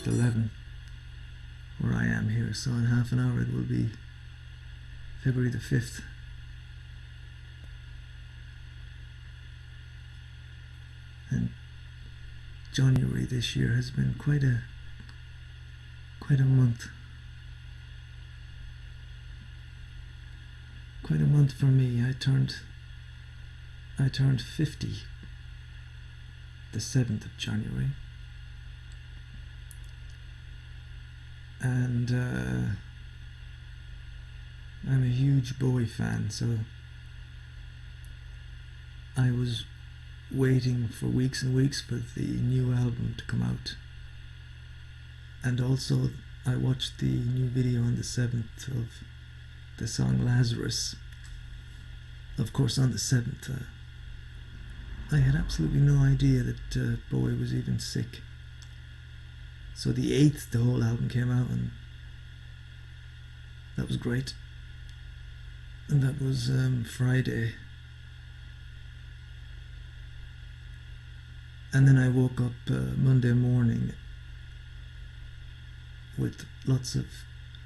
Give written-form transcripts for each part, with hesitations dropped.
11 where I am here, so in half an hour it will be February the 5th. And January this year has been quite a month. Quite a month for me. I turned 50 the 7th of January. And I'm a huge Bowie fan, so I was waiting for weeks and weeks for the new album to come out. And also I watched the new video on the 7th of the song Lazarus. Of course, on the 7th I had absolutely no idea that Bowie was even sick. So the 8th the whole album came out, and that was great. And that was Friday. And then I woke up Monday morning with lots of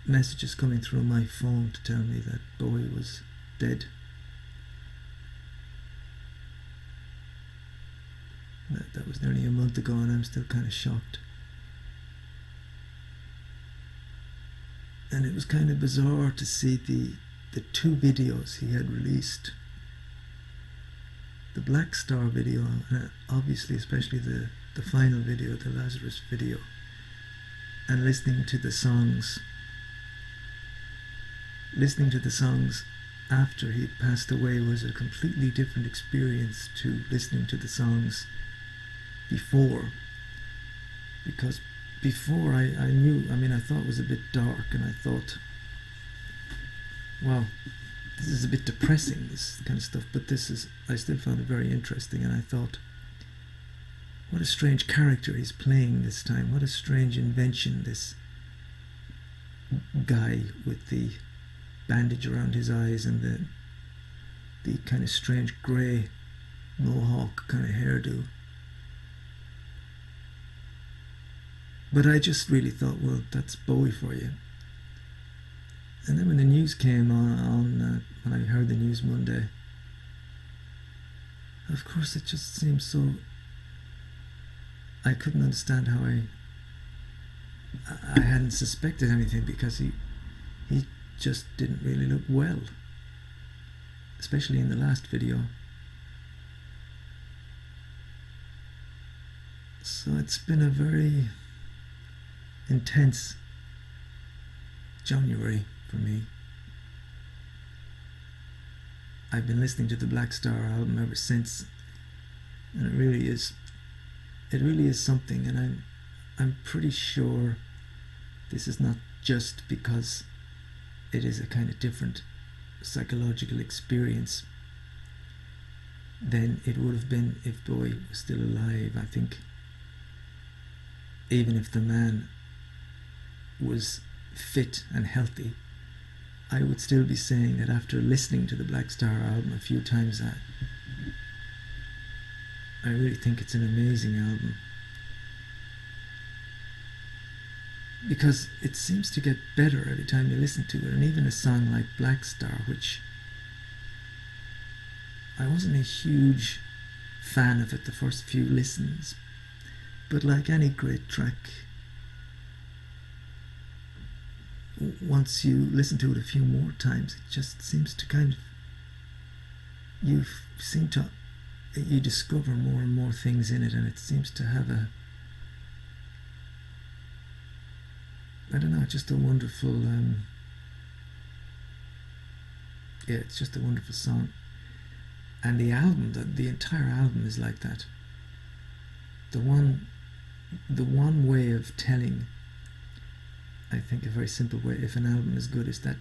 messages coming through my phone to tell me that Bowie was dead. That was nearly a month ago, and I'm still kind of shocked. And it was kind of bizarre to see the two videos he had released. The Black Star video, and obviously especially the final video, the Lazarus video, and listening to the songs after he'd passed away was a completely different experience to listening to the songs before. Because before I knew, I thought it was a bit dark, and I thought, wow, this is a bit depressing, this kind of stuff, but I still found it very interesting, and I thought, what a strange character he's playing this time, what a strange invention, this guy with the bandage around his eyes and the kind of strange grey mohawk kind of hairdo. But I just really thought, well, that's Bowie for you. And then when the news came on when I heard the news Monday, of course it just seemed so... I couldn't understand how I hadn't suspected anything, because he just didn't really look well, especially in the last video. So it's been a very intense January for me. I've been listening to the Black Star album ever since, and it really is something, and I'm pretty sure this is not just because it is a kind of different psychological experience than it would have been if Bowie was still alive. I think even if the man was fit and healthy, I would still be saying that after listening to the Black Star album a few times, I really think it's an amazing album, because it seems to get better every time you listen to it. And even a song like Black Star, which I wasn't a huge fan of it the first few listens, but like any great track, once you listen to it a few more times, it just seems to kind of, you discover more and more things in it, and it seems to have I don't know, just a wonderful, it's just a wonderful song. And the album, the entire album is like that. The one way of telling, I think a very simple way, if an album is good, is that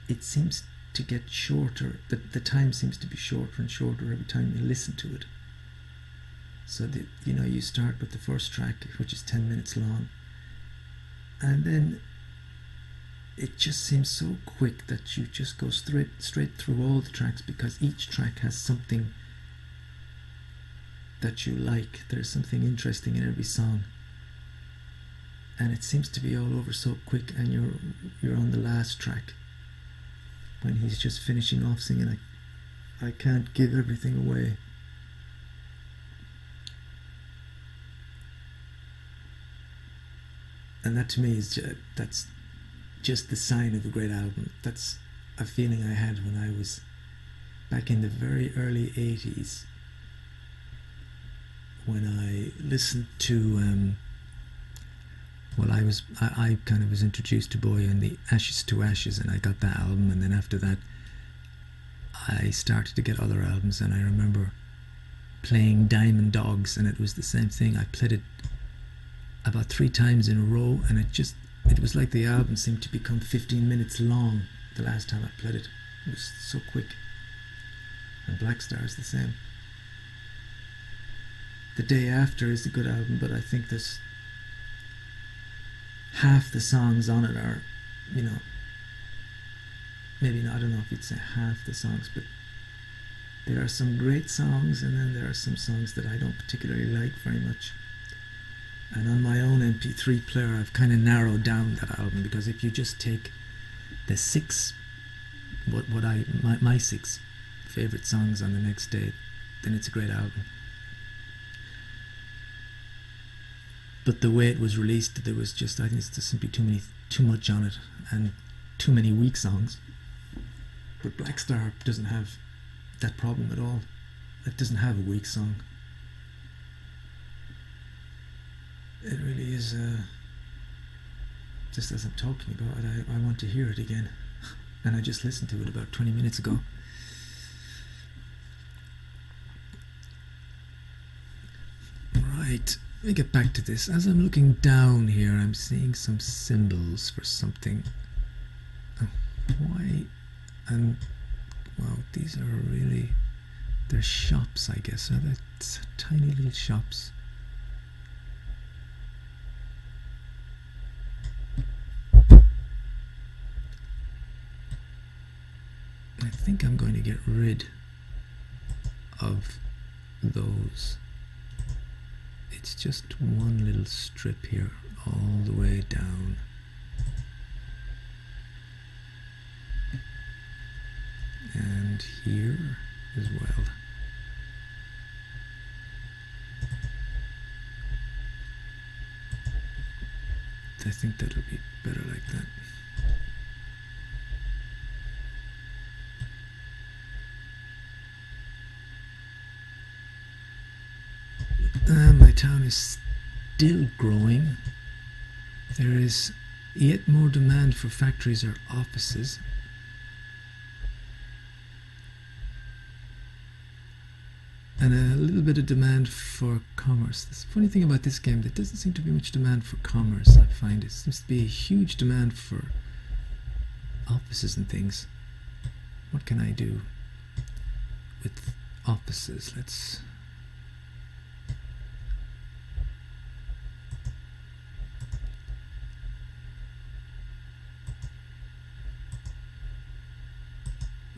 it seems to get shorter, the time seems to be shorter and shorter every time you listen to it. So that, you start with the first track, which is 10 minutes long, and then it just seems so quick that you just go straight through all the tracks, because each track has something that you like. There's something interesting in every song. and it seems to be all over so quick, and you're on the last track when he's just finishing off singing I can't give everything away. And that to me is that's just the sign of a great album. That's a feeling I had when I was back in the very early 80s, when I listened to I kind of was introduced to Bowie and the Ashes to Ashes, and I got that album, and then after that I started to get other albums, and I remember playing Diamond Dogs, and it was the same thing. I played it about 3 times in a row, and it was like the album seemed to become 15 minutes long the last time I played it. It was so quick. And Black Star is the same. The Day After is a good album, but I think there's half the songs on it are, maybe not, I don't know if you'd say half the songs, but there are some great songs, and then there are some songs that I don't particularly like very much. And on my own MP3 player, I've kind of narrowed down that album, because if you just take the 6, my 6 favorite songs on the next day, then it's a great album. But the way it was released, there was just, I think it's just simply too much on it, and too many weak songs. But Black Star doesn't have that problem at all. It doesn't have a weak song. It really is, just as I'm talking about it, I want to hear it again. And I just listened to it about 20 minutes ago. Right, let me get back to this. As I'm looking down here, I'm seeing some symbols for something. Oh, why? And, wow, these are really, they're shops, I guess. Are they tiny little shops? I think I'm going to get rid of those. It's just one little strip here all the way down. And here as well. I think that'll be better like that. My town is still growing. There is yet more demand for factories or offices. And a little bit of demand for commerce. The funny thing about this game, there doesn't seem to be much demand for commerce, I find. It seems to be a huge demand for offices and things. What can I do with offices?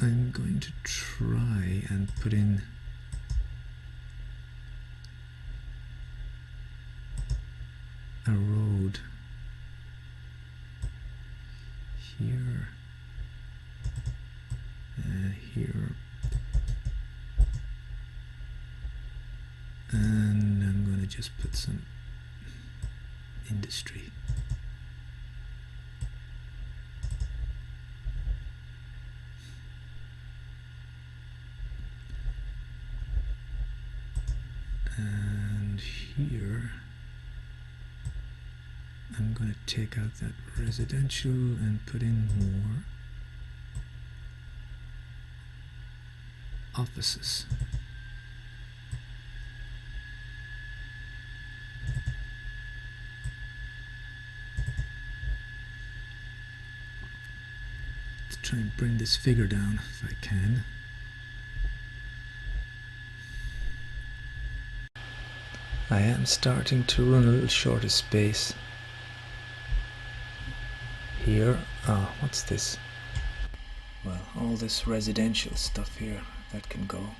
I'm going to try and put in a road here, here, and I'm going to just put some industry. And here I'm going to take out that residential and put in more offices. Let's try and bring this figure down if I can. I am starting to run a little short of space here. What's this? Well, all this residential stuff here, that can go.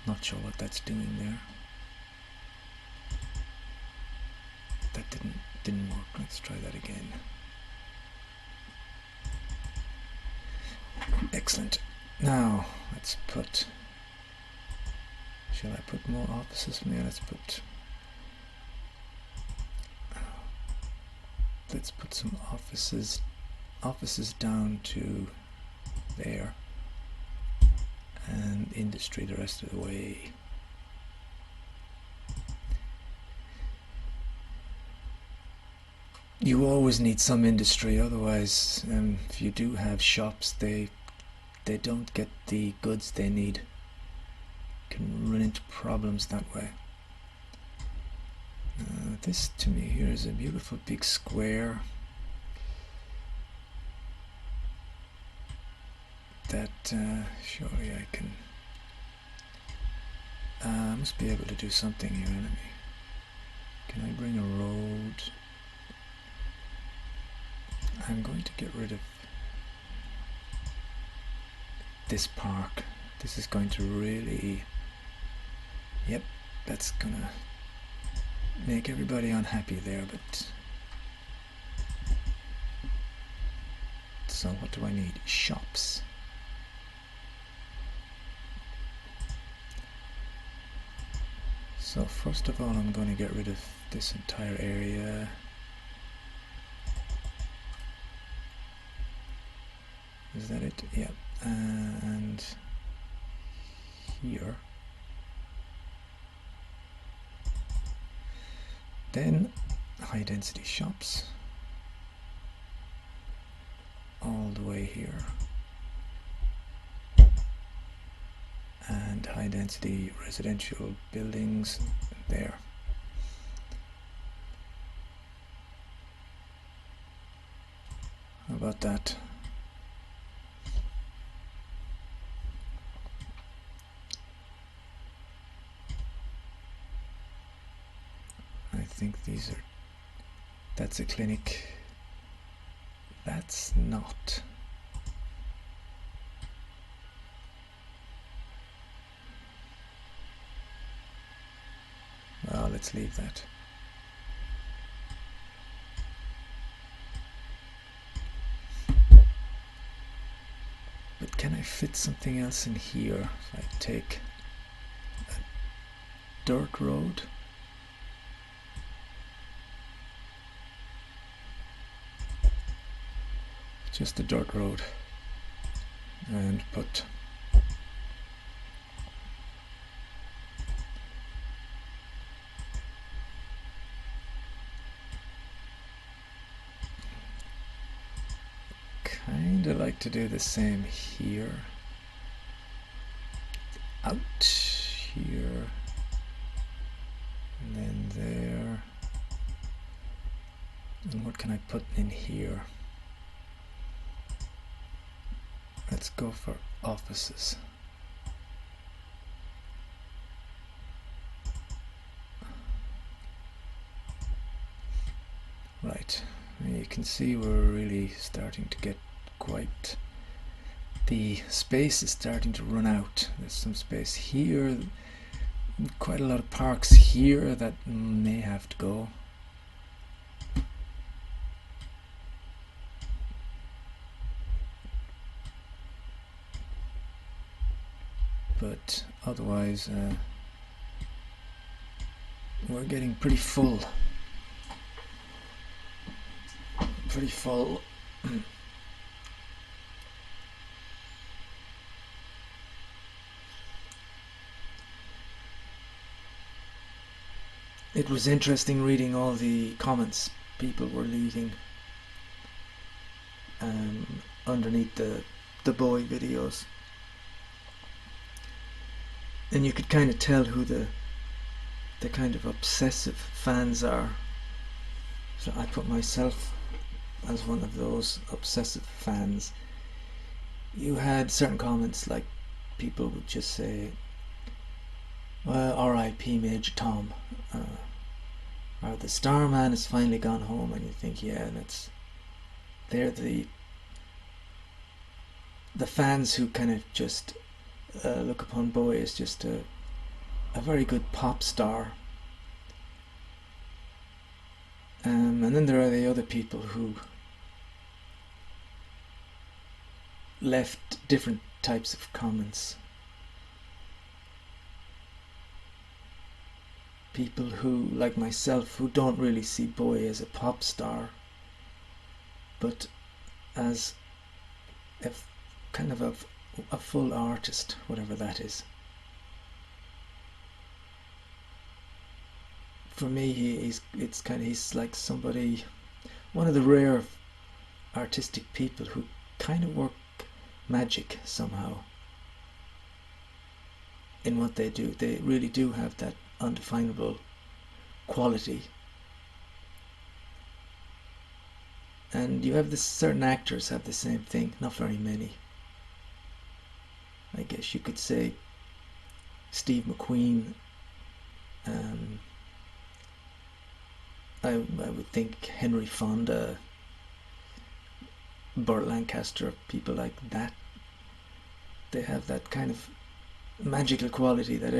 Not sure what that's doing there. that didn't work. Let's try that again. Excellent. Now let's put. Shall I put more offices? Yeah, let's put some offices down to there, and industry the rest of the way. You always need some industry, otherwise if you do have shops, they don't get the goods they need. Can run into problems that way. This to me here is a beautiful big square that surely I can must be able to do something here. Can I bring a road? I'm going to get rid of this park. This is going to really, yep, that's gonna make everybody unhappy there, but so what do I need? Shops. So first of all, I'm going to get rid of this entire area. Is that it? Yeah. And here. Then high density shops all the way here. And high density residential buildings there. How about that? I think these are, that's a clinic. That's not. Well, let's leave that. But can I fit something else in here? If I take a dirt road, just a dirt road, and put kinda like to do the same here. Out here, and then there. And what can I put in here? Let's go for offices. Right, you can see we're really starting to get quite, the space is starting to run out. There's some space here, quite a lot of parks here that may have to go. But otherwise we're getting pretty full. It was interesting reading all the comments people were leaving underneath the Bowie videos, and you could kind of tell who the kind of obsessive fans are. So I put myself as one of those obsessive fans. You had certain comments like people would just say, well, R.I.P. Major Tom, or the Starman has finally gone home, and you think, yeah, and they're the fans who kind of just look upon Bowie as just a very good pop star, And then there are the other people who left different types of comments. People who, like myself, who don't really see Bowie as a pop star, but as a kind of a full artist, whatever that is. For me, he's like somebody, one of the rare artistic people who kind of work magic somehow in what they do. They really do have that undefinable quality. And you have this, certain actors have the same thing, not very many. I guess you could say Steve McQueen. I would think Henry Fonda, Burt Lancaster, people like that. They have that kind of magical quality that,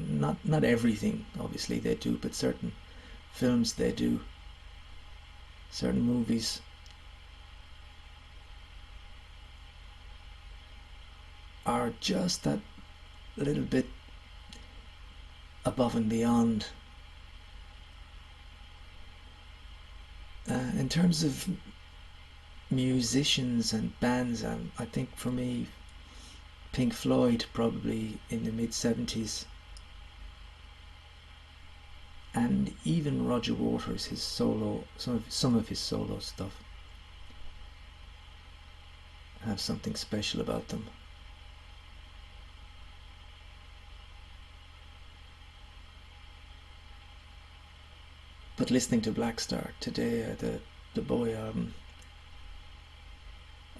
not everything obviously they do, but certain films they do, certain movies are just that little bit above and beyond. In terms of musicians and bands, I think for me, Pink Floyd probably in the mid-70s, and even Roger Waters, his solo, some of his solo stuff have something special about them. But listening to Black Star today, the Bowie album,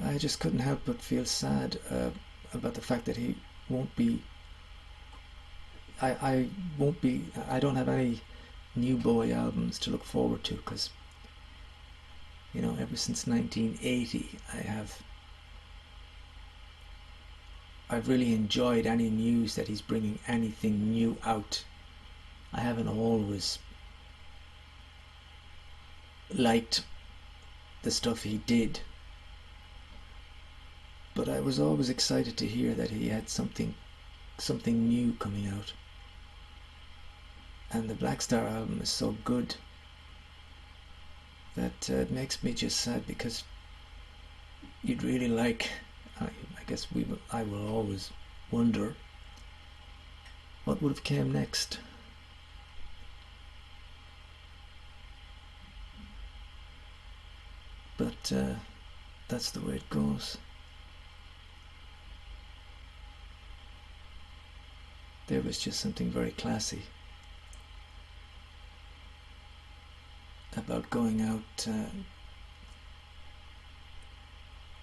I just couldn't help but feel sad about the fact that he won't be. I won't be. I don't have any new Bowie albums to look forward to, because ever since 1980, I've really enjoyed any news that he's bringing anything new out. I haven't always liked the stuff he did, but I was always excited to hear that he had something new coming out. And the Black Star album is so good that it makes me just sad, because you'd really like, I guess I will always wonder what would have came next. But that's the way it goes. There was just something very classy about going out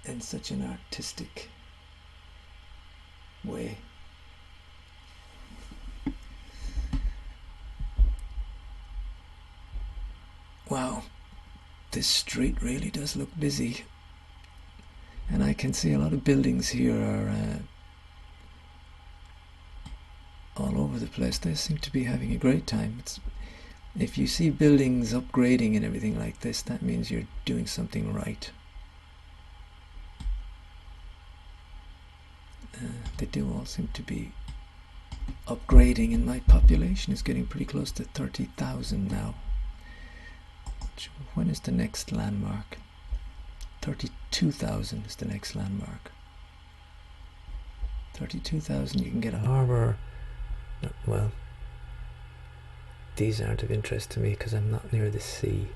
in such an artistic way. Wow, this street really does look busy, and I can see a lot of buildings here are all over the place. They seem to be having a great time. If you see buildings upgrading and everything like this, that means you're doing something right. They do all seem to be upgrading, and my population is getting pretty close to 30,000 now. When is the next landmark? 32,000 is the next landmark. 32,000, you can get a harbour. Well, these aren't of interest to me because I'm not near the sea.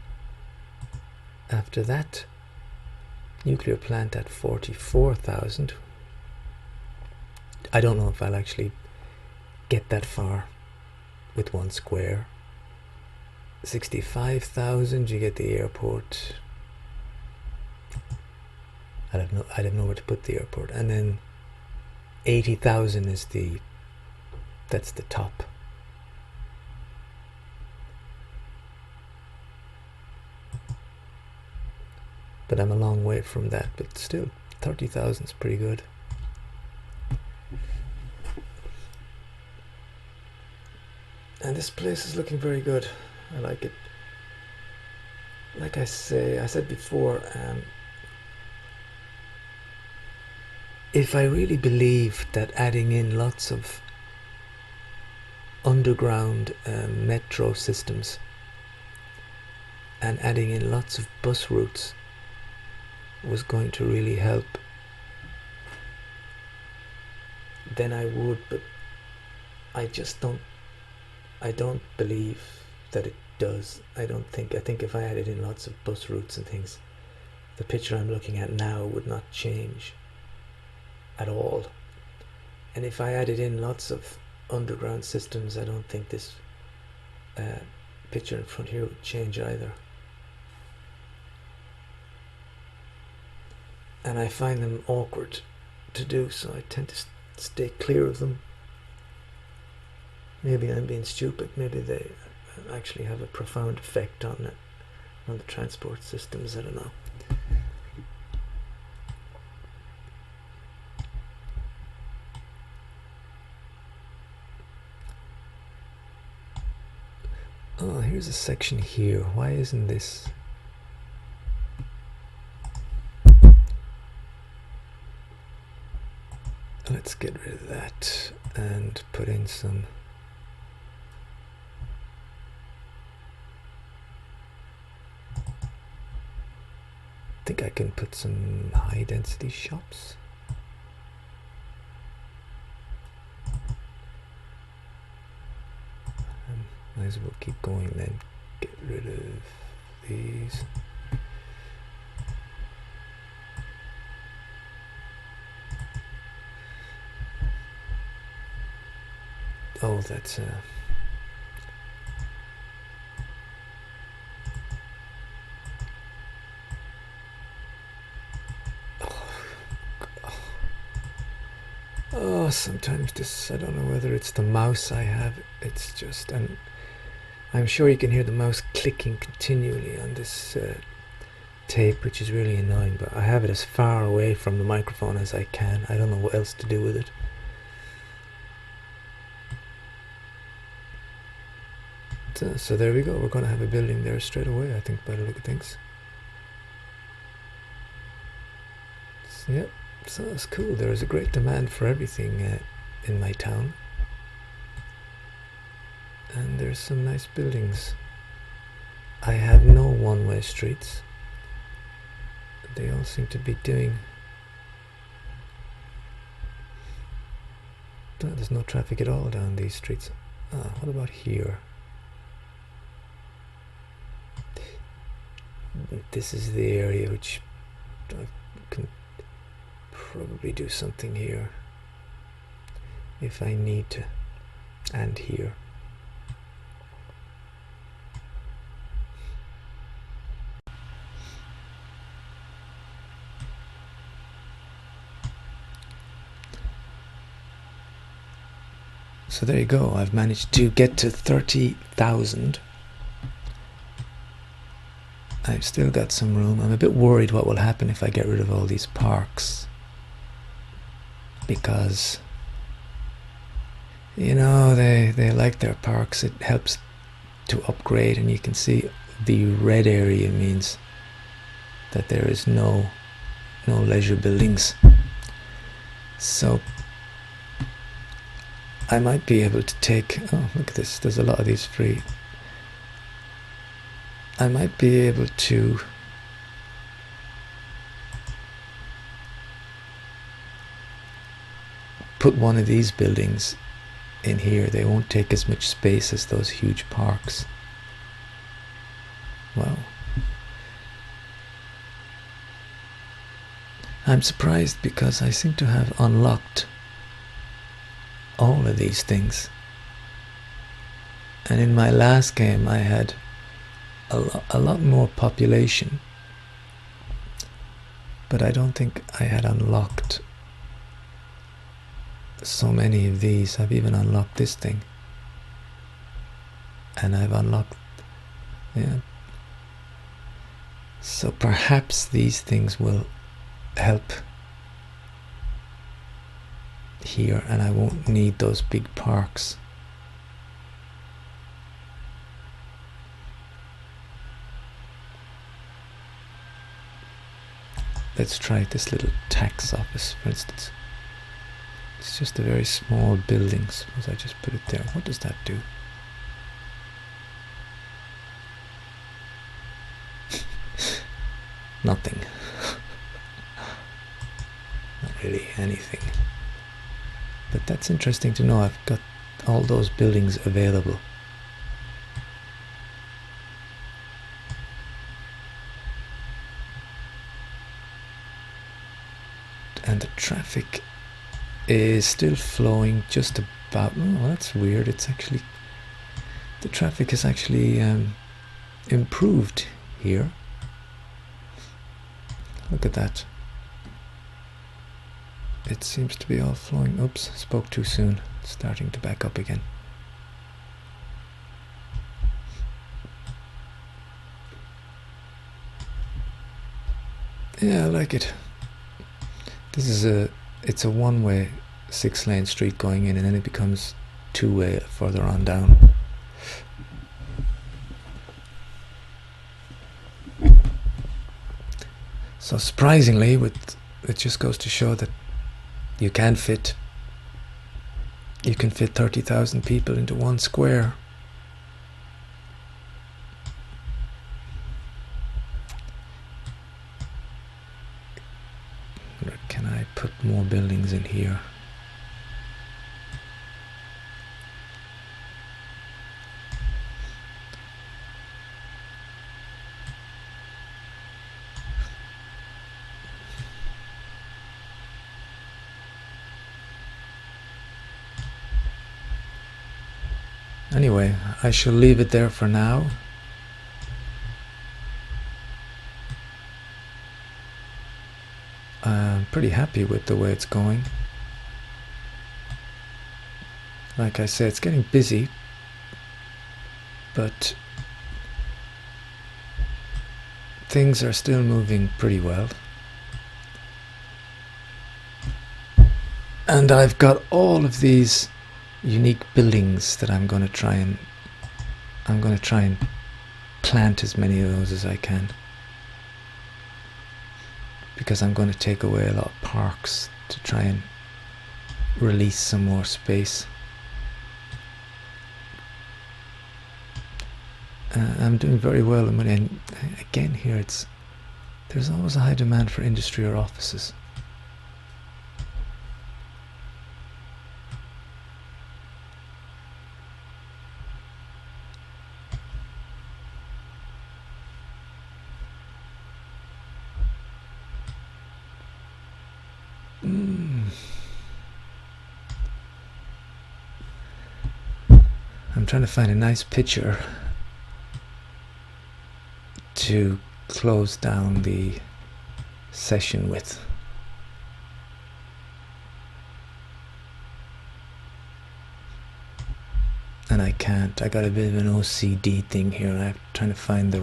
After that, nuclear plant at 44,000. I don't know if I'll actually get that far with one square. 65,000, you get the airport. I'd have nowhere to put the airport. And then 80,000 is that's the top. But I'm a long way from that, but still 30,000 is pretty good. And this place is looking very good. I like it. like I said before, if I really believe that adding in lots of underground metro systems and adding in lots of bus routes was going to really help, then I would, but I don't believe that it does. I think if I added in lots of bus routes and things, the picture I'm looking at now would not change at all. And if I added in lots of underground systems, I don't think this picture in front here would change either. And I find them awkward to do, so I tend to stay clear of them. Maybe I'm being stupid. Maybe they actually have a profound effect on the transport systems. I don't know. Oh, here's a section here. Why isn't this? Let's get rid of that and put in some. I think I can put some high density shops. Might as well keep going then. Get rid of these. Oh, that's oh, sometimes this, I don't know whether it's the mouse I have, it's just, and I'm sure you can hear the mouse clicking continually on this tape, which is really annoying, but I have it as far away from the microphone as I can. I don't know what else to do with it. So there we go, we're going to have a building there straight away, I think, by the look of things. So, yep, so that's cool. There is a great demand for everything in my town. And there's some nice buildings. I have no one-way streets. They all seem to be doing... Oh, there's no traffic at all down these streets. What about here? This is the area which I can probably do something here if I need to, and here. So there you go, I've managed to get to 30,000. I've still got some room. I'm a bit worried what will happen if I get rid of all these parks, because, you know, they like their parks. It helps to upgrade, and you can see the red area means that there is no leisure buildings. So I might be able to take, oh look at this, there's a lot of these free. I might be able to put one of these buildings in here. They won't take as much space as those huge parks. Wow. I'm surprised because I seem to have unlocked all of these things. And in my last game I had a lot more population, but I don't think I had unlocked so many of these. I've even unlocked this thing, and I've unlocked, yeah. So perhaps these things will help here, and I won't need those big parks. let's try this little tax office, for instance. It's just a very small building. Suppose I just put it there. What does that do? Nothing. Not really anything. But that's interesting to know. I've got all those buildings available. And the traffic is still flowing just about. Oh, that's weird. It's actually, the traffic is actually improved here. Look at that. It seems to be all flowing. Oops, spoke too soon. It's starting to back up again. Yeah, I like it. This is it's a one-way 6-lane street going in, and then it becomes 2-way further on down. So surprisingly, it just goes to show that you can fit 30,000 people into one square. Can I put more buildings in here? Anyway, I shall leave it there for now. I'm pretty happy with the way it's going. Like I say, it's getting busy, but things are still moving pretty well. And I've got all of these unique buildings that I'm going to try and plant as many of those as I can, because I'm going to take away a lot of parks to try and release some more space. I'm doing very well, and again here there's always a high demand for industry or offices. I'm trying to find a nice picture to close down the session with. And I can't. I got a bit of an OCD thing here. I'm trying to find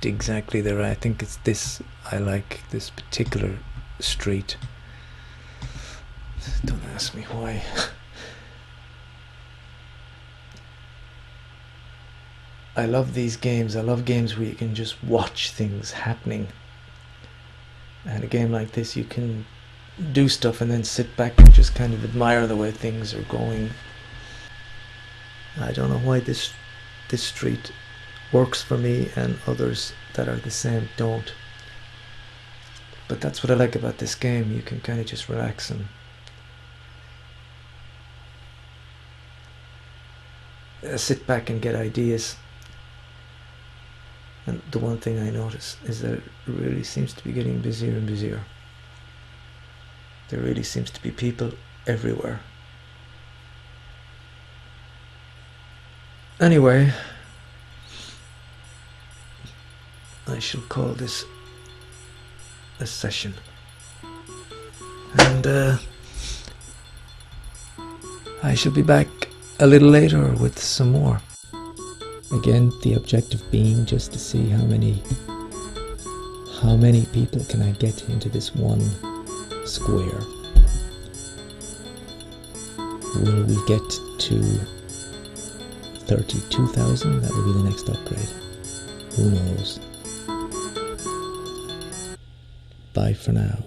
exactly the right. I think it's this. I like this particular street. Don't ask me why. I love these games. I love games where you can just watch things happening. And a game like this, you can do stuff and then sit back and just kind of admire the way things are going. I don't know why this street works for me and others that are the same don't. But that's what I like about this game. You can kind of just relax and sit back and get ideas. And the one thing I notice is that it really seems to be getting busier and busier. There really seems to be people everywhere. Anyway, I shall call this a session. And I shall be back a little later with some more. Again, the objective being just to see how many people can I get into this one square. Will we get to 32,000? That will be the next upgrade. Who knows? Bye for now.